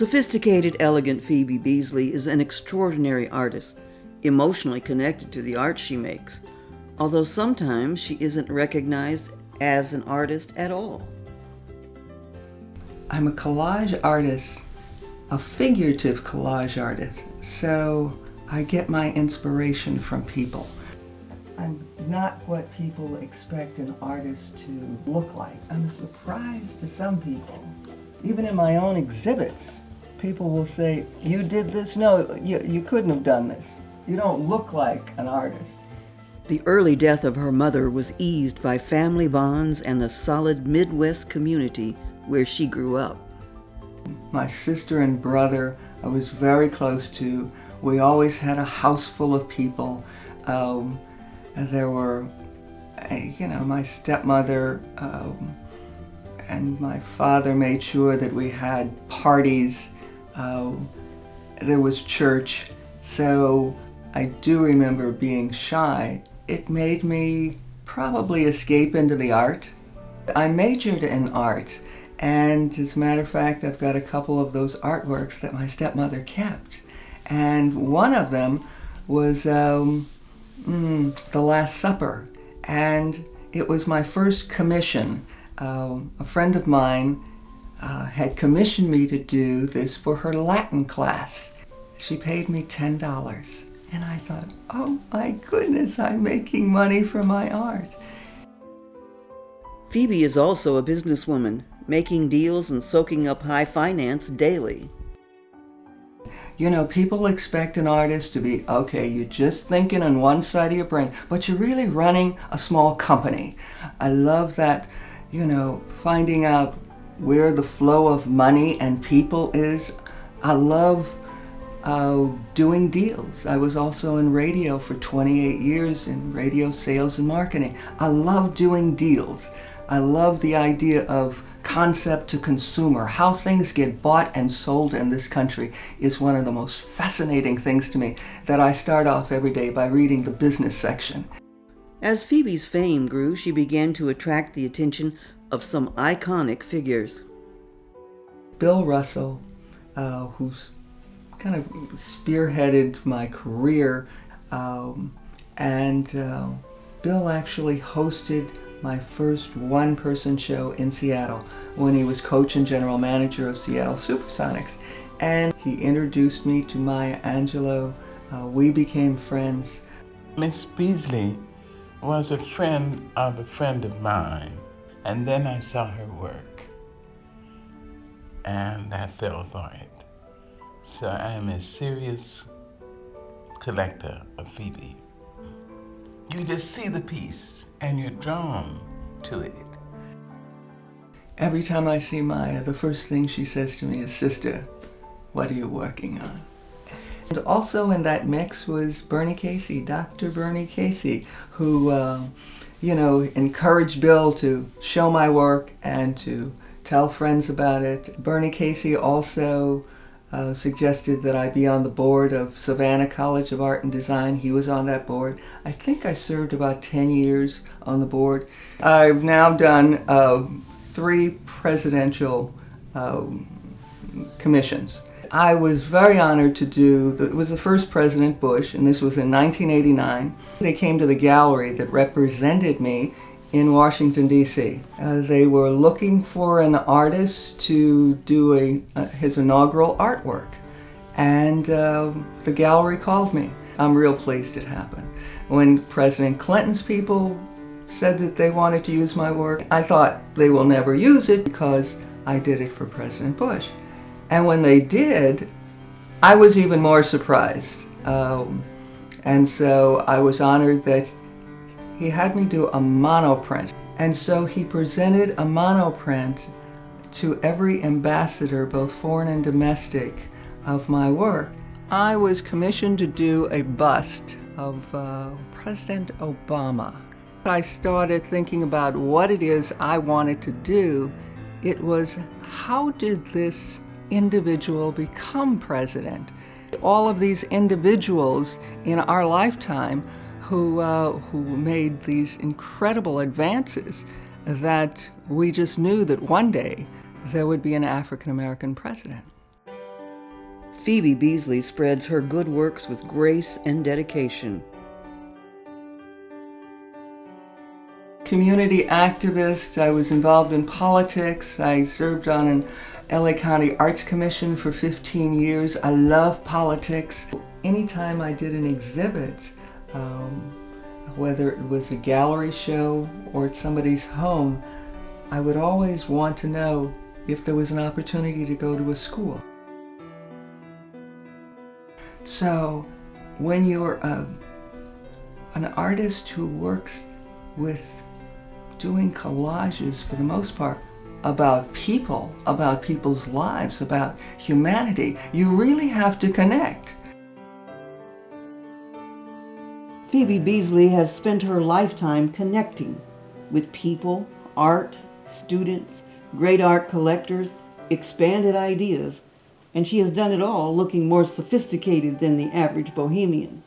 Sophisticated, elegant Phoebe Beasley is an extraordinary artist, emotionally connected to the art she makes, although sometimes she isn't recognized as an artist at all. I'm a collage artist, a figurative collage artist, so I get my inspiration from people. I'm not what people expect an artist to look like. I'm a surprise to some people. Even in my own exhibits, people will say, "You did this? No, you couldn't have done this. You don't look like an artist." The early death of her mother was eased by family bonds and the solid Midwest community where she grew up. My sister and brother I was very close to. We always had a house full of people. And there were, my stepmother and my father made sure that we had parties. There was church. So I do remember being shy. It made me probably escape into the art. I majored in art, and as a matter of fact, I've got a couple of those artworks that my stepmother kept. And one of them was The Last Supper, and it was my first commission. A friend of mine had commissioned me to do this for her Latin class. She paid me $10. And I thought, oh my goodness, I'm making money from my art. Phoebe is also a businesswoman, making deals and soaking up high finance daily. People expect an artist to be, okay, you're just thinking on one side of your brain, but you're really running a small company. I love that, finding out where the flow of money and people is. I love doing deals. I was also in radio for 28 years in radio sales and marketing. I love doing deals. I love the idea of concept to consumer. How things get bought and sold in this country is one of the most fascinating things to me, that I start off every day by reading the business section. As Phoebe's fame grew, she began to attract the attention of some iconic figures. Bill Russell, who's kind of spearheaded my career, and Bill actually hosted my first one-person show in Seattle when he was coach and general manager of Seattle Supersonics. And he introduced me to Maya Angelou. We became friends. Miss Beasley was a friend of mine, and then I saw her work, and I fell for it. So I am a serious collector of Phoebe. You just see the piece and you're drawn to it. Every time I see Maya, the first thing she says to me is, "Sister, what are you working on?" And also in that mix was Bernie Casey, Dr. Bernie Casey, who, encouraged Bill to show my work and to tell friends about it. Bernie Casey also suggested that I be on the board of Savannah College of Art and Design. He was on that board. I think I served about 10 years on the board. I've now done 3 presidential commissions. I was very honored to do, it was the first President Bush, and this was in 1989. They came to the gallery that represented me in Washington, D.C. They were looking for an artist to do his inaugural artwork, and the gallery called me. I'm real pleased it happened. When President Clinton's people said that they wanted to use my work, I thought they will never use it because I did it for President Bush. And when they did, I was even more surprised. And so I was honored that he had me do a monoprint. And so he presented a monoprint to every ambassador, both foreign and domestic, of my work. I was commissioned to do a bust of President Obama. I started thinking about what it is I wanted to do. It was, how did this individual become president? All of these individuals in our lifetime who made these incredible advances, that we just knew that one day there would be an African American president. Phoebe Beasley spreads her good works with grace and dedication. Community activist. I was involved in politics. I served on an LA County Arts Commission for 15 years. I love politics. Anytime I did an exhibit, whether it was a gallery show or at somebody's home, I would always want to know if there was an opportunity to go to a school. So when you're an artist who works with doing collages, for the most part, about people, about people's lives, about humanity, you really have to connect. Phoebe Beasley has spent her lifetime connecting with people, art, students, great art collectors, expanded ideas, and she has done it all looking more sophisticated than the average bohemian,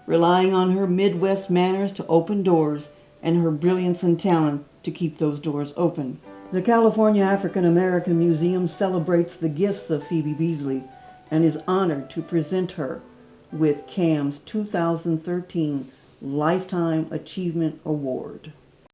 relying on her Midwest manners to open doors and her brilliance and talent to keep those doors open. The California African American Museum celebrates the gifts of Phoebe Beasley and is honored to present her with CAM's 2013 Lifetime Achievement Award.